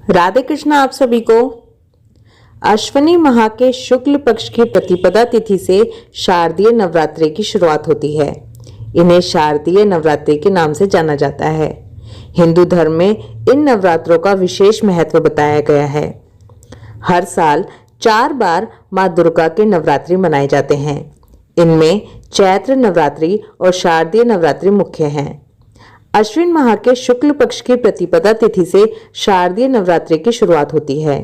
राधे कृष्ण। आप सभी को अश्विनी माह के शुक्ल पक्ष की प्रतिपदा तिथि से शारदीय नवरात्रि की शुरुआत होती है। इन्हें शारदीय नवरात्रि के नाम से जाना जाता है। हिंदू धर्म में इन नवरात्रों का विशेष महत्व बताया गया है। हर साल 4 बार मां दुर्गा के नवरात्रि मनाए जाते हैं। इनमें चैत्र नवरात्रि और शारदीय नवरात्रि मुख्य हैं। अश्विन माह के शुक्ल पक्ष की प्रतिपदा तिथि से शारदीय नवरात्रि की शुरुआत होती है।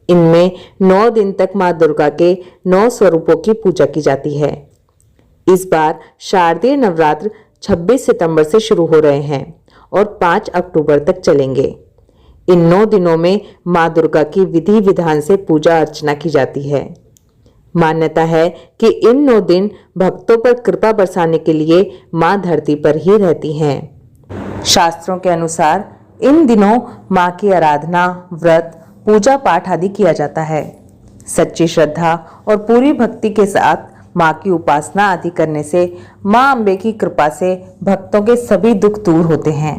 इनमें 9 दिन तक मां दुर्गा के 9 स्वरूपों की पूजा की जाती है। इस बार शारदीय नवरात्र 26 सितंबर से शुरू हो रहे हैं और 5 अक्टूबर तक चलेंगे। इन 9 दिनों में मां दुर्गा की विधि विधान से पूजा अर्चना की जाती है। मान्यता है कि इन 9 दिन भक्तों पर कृपा बरसाने के लिए मां धरती पर ही रहती हैं। शास्त्रों के अनुसार इन दिनों मां की आराधना, व्रत, पूजा पाठ आदि किया जाता है। सच्ची श्रद्धा और पूरी भक्ति के साथ मां की उपासना आदि करने से मां अम्बे की कृपा से भक्तों के सभी दुख दूर होते हैं।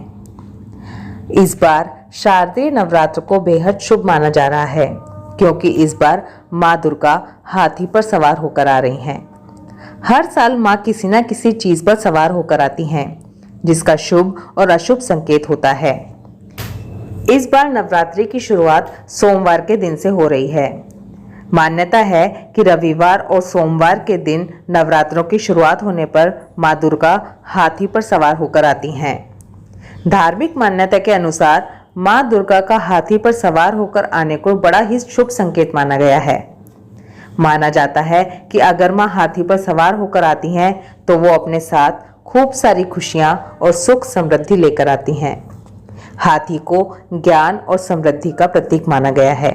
इस बार शारदीय नवरात्र को बेहद शुभ माना जा रहा है, क्योंकि इस बार मां दुर्गा हाथी पर सवार होकर आ रही हैं। हर साल मां किसी न किसी चीज पर सवार होकर आती हैं, जिसका शुभ और अशुभ संकेत होता है। इस बार नवरात्रि की शुरुआत सोमवार के दिन से हो रही है। मान्यता है कि रविवार और सोमवार के दिन नवरात्रों की शुरुआत होने पर मां दुर्गा हाथी पर सवार होकर आती हैं। धार्मिक मान्यता के अनुसार मां दुर्गा का हाथी पर सवार होकर आने को बड़ा ही शुभ संकेत माना गया है। माना जाता है कि अगर मां हाथी पर सवार होकर आती हैं तो वो अपने साथ खूब सारी खुशियां और सुख समृद्धि लेकर आती हैं। हाथी को ज्ञान और समृद्धि का प्रतीक माना गया है।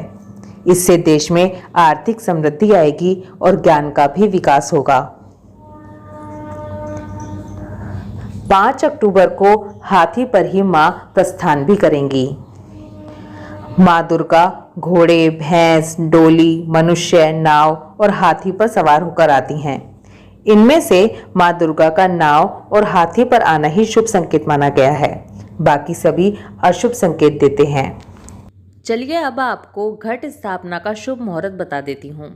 इससे देश में आर्थिक समृद्धि आएगी और ज्ञान का भी विकास होगा। 5 अक्टूबर को हाथी पर ही मां प्रस्थान भी करेंगी। मां दुर्गा घोड़े, भैंस, डोली, मनुष्य, नाव और हाथी पर सवार होकर आती हैं। इनमें से मां दुर्गा का नाव और हाथी पर आना ही शुभ संकेत माना गया है, बाकी सभी अशुभ संकेत देते हैं। चलिए अब आपको घट स्थापना का शुभ मुहूर्त बता देती हूँ।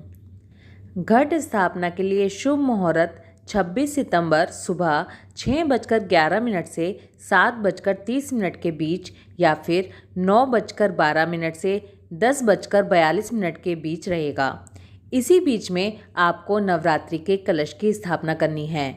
घट स्थापना के लिए शुभ मुहूर्त 26 सितंबर सुबह 6:11 से 7:30 के बीच या फिर 9:12 से 10:42 के बीच रहेगा। इसी बीच में आपको नवरात्रि के कलश की स्थापना करनी है।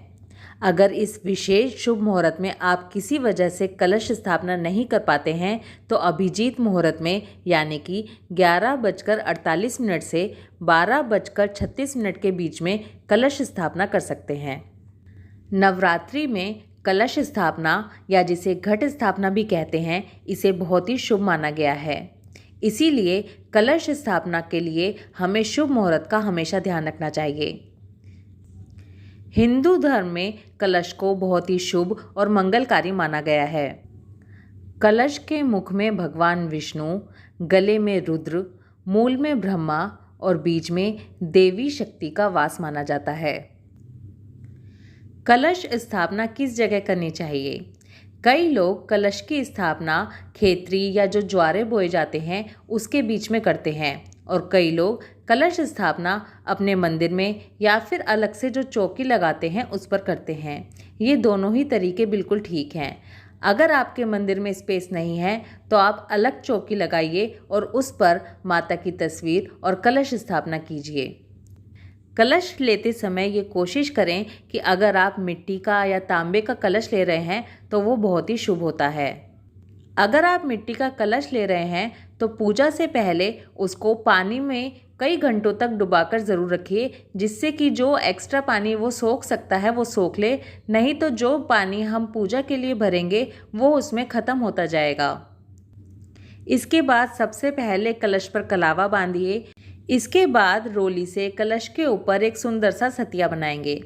अगर इस विशेष शुभ मुहूर्त में आप किसी वजह से कलश स्थापना नहीं कर पाते हैं तो अभिजीत मुहूर्त में यानी कि 11:48 से 12:36 के बीच में कलश स्थापना कर सकते हैं। नवरात्रि में कलश स्थापना या जिसे घट स्थापना भी कहते हैं, इसे बहुत ही शुभ माना गया है। इसीलिए कलश स्थापना के लिए हमें शुभ मुहूर्त का हमेशा ध्यान रखना चाहिए। हिंदू धर्म में कलश को बहुत ही शुभ और मंगलकारी माना गया है। कलश के मुख में भगवान विष्णु, गले में रुद्र, मूल में ब्रह्मा और बीच में देवी शक्ति का वास माना जाता है। कलश स्थापना किस जगह करनी चाहिए? कई लोग कलश की स्थापना खेतरी या जो ज्वारे बोए जाते हैं उसके बीच में करते हैं और कई लोग कलश स्थापना अपने मंदिर में या फिर अलग से जो चौकी लगाते हैं उस पर करते हैं। ये दोनों ही तरीके बिल्कुल ठीक हैं। अगर आपके मंदिर में स्पेस नहीं है तो आप अलग चौकी लगाइए और उस पर माता की तस्वीर और कलश स्थापना कीजिए। कलश लेते समय ये कोशिश करें कि अगर आप मिट्टी का या तांबे का कलश ले रहे हैं तो वो बहुत ही शुभ होता है। अगर आप मिट्टी का कलश ले रहे हैं तो पूजा से पहले उसको पानी में कई घंटों तक डुबाकर ज़रूर रखिए, जिससे कि जो एक्स्ट्रा पानी वो सोख सकता है वो सोख ले, नहीं तो जो पानी हम पूजा के लिए भरेंगे वो उसमें ख़त्म होता जाएगा। इसके बाद सबसे पहले कलश पर कलावा बांधिए। इसके बाद रोली से कलश के ऊपर एक सुंदर सा सतिया बनाएंगे।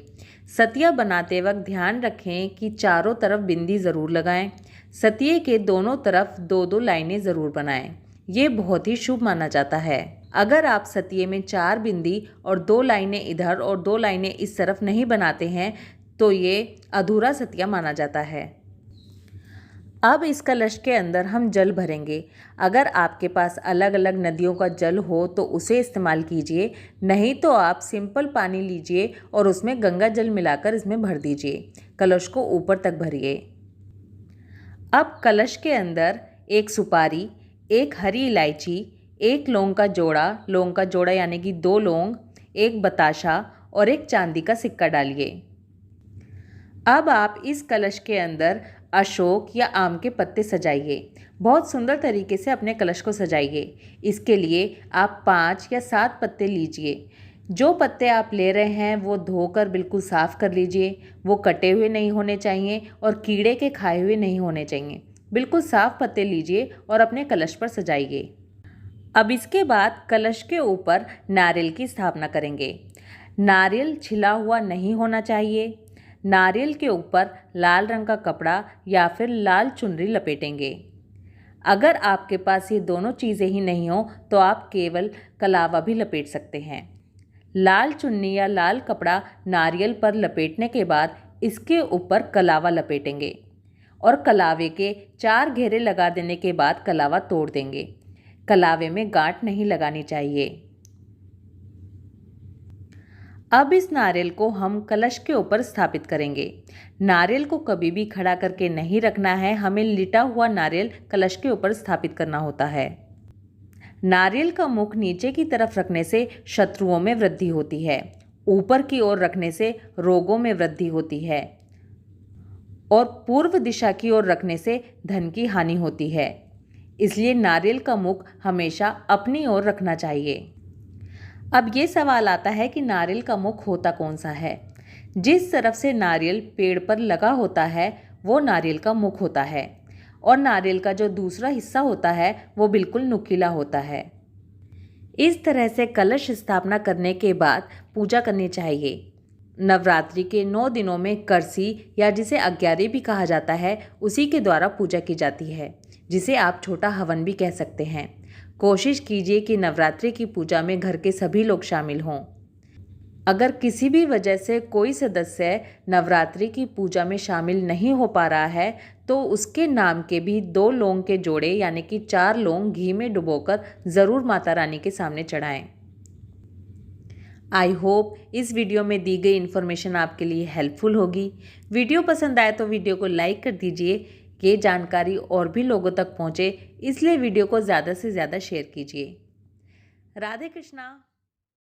सतिया बनाते वक्त ध्यान रखें कि चारों तरफ बिंदी ज़रूर लगाएं। सतिये के दोनों तरफ 2-2 लाइनें ज़रूर बनाएं। ये बहुत ही शुभ माना जाता है। अगर आप सतिये में 4 बिंदी और 2 लाइनें इधर और 2 लाइनें इस तरफ नहीं बनाते हैं तो ये अधूरा सतिया माना जाता है। अब इस कलश के अंदर हम जल भरेंगे। अगर आपके पास अलग अलग नदियों का जल हो तो उसे इस्तेमाल कीजिए, नहीं तो आप सिंपल पानी लीजिए और उसमें गंगा जल मिलाकर इसमें भर दीजिए। कलश को ऊपर तक भरिए। अब कलश के अंदर एक सुपारी, एक हरी इलायची, एक लौंग का जोड़ा यानी कि 2 लौंग, एक बताशा और एक चांदी का सिक्का डालिए। अब आप इस कलश के अंदर अशोक या आम के पत्ते सजाइए। बहुत सुंदर तरीके से अपने कलश को सजाइए। इसके लिए आप 5 या 7 पत्ते लीजिए। जो पत्ते आप ले रहे हैं वो धोकर बिल्कुल साफ़ कर लीजिए। वो कटे हुए नहीं होने चाहिए और कीड़े के खाए हुए नहीं होने चाहिए। बिल्कुल साफ़ पत्ते लीजिए और अपने कलश पर सजाइए। अब इसके बाद कलश के ऊपर नारियल की स्थापना करेंगे। नारियल छिला हुआ नहीं होना चाहिए। नारियल के ऊपर लाल रंग का कपड़ा या फिर लाल चुनरी लपेटेंगे। अगर आपके पास ये दोनों चीज़ें ही नहीं हो तो आप केवल कलावा भी लपेट सकते हैं। लाल चुन्नी या लाल कपड़ा नारियल पर लपेटने के बाद इसके ऊपर कलावा लपेटेंगे और कलावे के 4 घेरे लगा देने के बाद कलावा तोड़ देंगे। कलावे में गांठ नहीं लगानी चाहिए। अब इस नारियल को हम कलश के ऊपर स्थापित करेंगे। नारियल को कभी भी खड़ा करके नहीं रखना है, हमें लिटा हुआ नारियल कलश के ऊपर स्थापित करना होता है। नारियल का मुख नीचे की तरफ रखने से शत्रुओं में वृद्धि होती है, ऊपर की ओर रखने से रोगों में वृद्धि होती है और पूर्व दिशा की ओर रखने से धन की हानि होती है। इसलिए नारियल का मुख हमेशा अपनी ओर रखना चाहिए। अब ये सवाल आता है कि नारियल का मुख होता कौन सा है? जिस तरफ से नारियल पेड़ पर लगा होता है वो नारियल का मुख होता है और नारियल का जो दूसरा हिस्सा होता है वो बिल्कुल नुकीला होता है। इस तरह से कलश स्थापना करने के बाद पूजा करनी चाहिए। नवरात्रि के 9 दिनों में करसी या जिसे अग्यारी भी कहा जाता है उसी के द्वारा पूजा की जाती है, जिसे आप छोटा हवन भी कह सकते हैं। कोशिश कीजिए कि नवरात्रि की पूजा में घर के सभी लोग शामिल हों। अगर किसी भी वजह से कोई सदस्य नवरात्रि की पूजा में शामिल नहीं हो पा रहा है तो उसके नाम के भी 2 लौंग के जोड़े यानी कि 4 लौंग घी में डुबोकर ज़रूर माता रानी के सामने चढ़ाएं। आई होप इस वीडियो में दी गई इन्फॉर्मेशन आपके लिए हेल्पफुल होगी। वीडियो पसंद आए तो वीडियो को लाइक कर दीजिए। ये जानकारी और भी लोगों तक पहुँचे इसलिए वीडियो को ज़्यादा से ज़्यादा शेयर कीजिए। राधे कृष्णा।